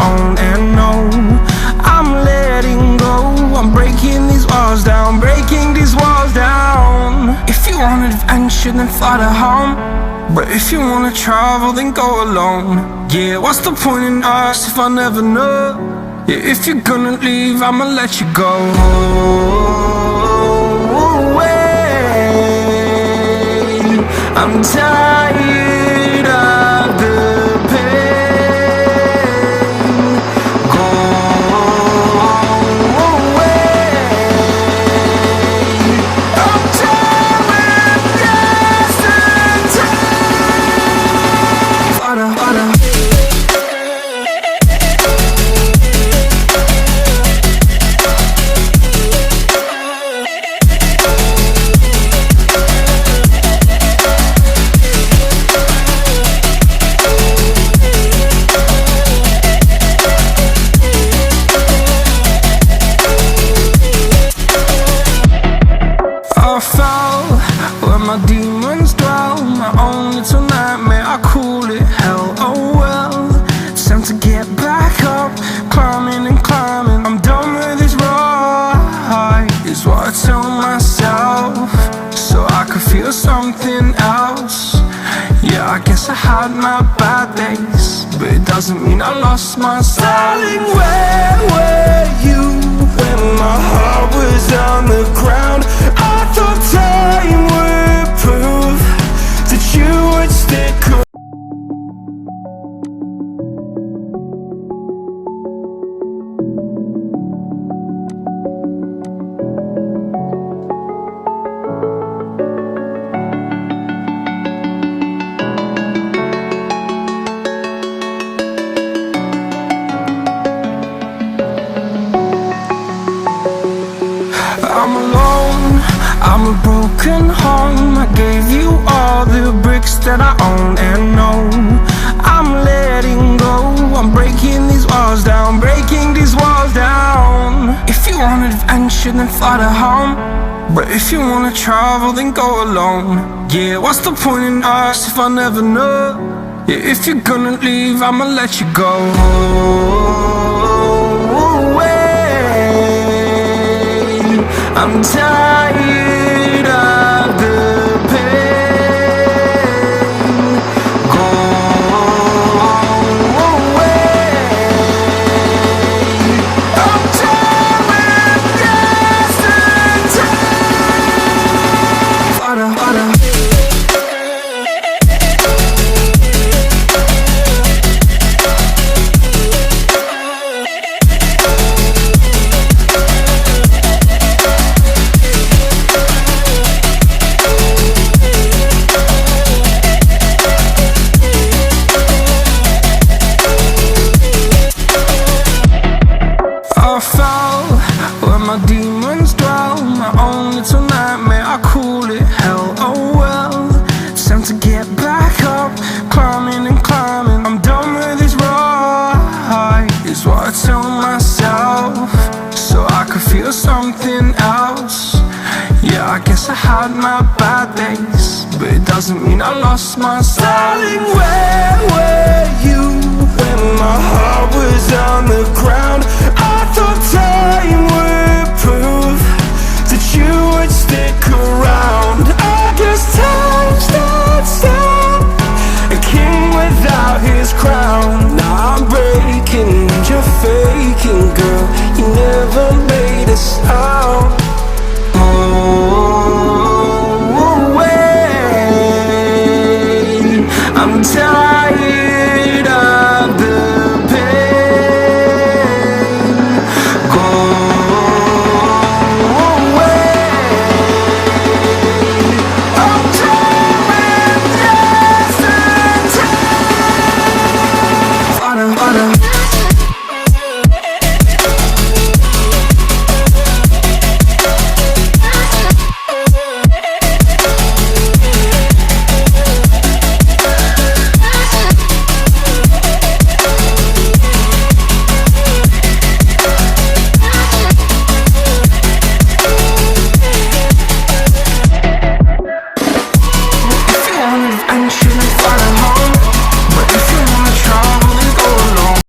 own and know I'm letting go. I'm breaking these walls down, breaking these walls down. If you want adventure, then fly to home. But if you wanna travel, then go alone. Yeah, what's the point in us if I never know? Yeah, if you're gonna leave, I'ma let you go. I'm tired of the pain. Go away. I'm done with yesterday. Harder, harder. Where my demons dwell, my own little nightmare, I call it hell. Oh well, it's time to get back up, climbing and climbing. I'm done with this ride, is what I tell myself, so I could feel something else. Yeah, I guess I had my bad days, but it doesn't mean I lost my style. Darling, where were you when my heart was on the ground? I thought time would prove that you would stick around. I'm alone, I'm a broken home. I gave you all the bricks that I own and know I'm letting go. I'm breaking these walls down, breaking these walls down. If you want adventure, then fly to home. But if you wanna travel, then go alone. Yeah, what's the point in us if I never know? Yeah, if you're gonna leave, I'ma let you go. I'm tired of the pain. Go away. I'm done with yesterday. Harder, harder. Where my demons dwell, my own little nightmare, I call it hell. Oh well, it's time to get back up, climbing and climbing. I'm done with this ride, is what I tell myself, so I could feel something else. Yeah, I guess I had my bad days, but it doesn't mean I lost my style. Darling, where were you when my heart was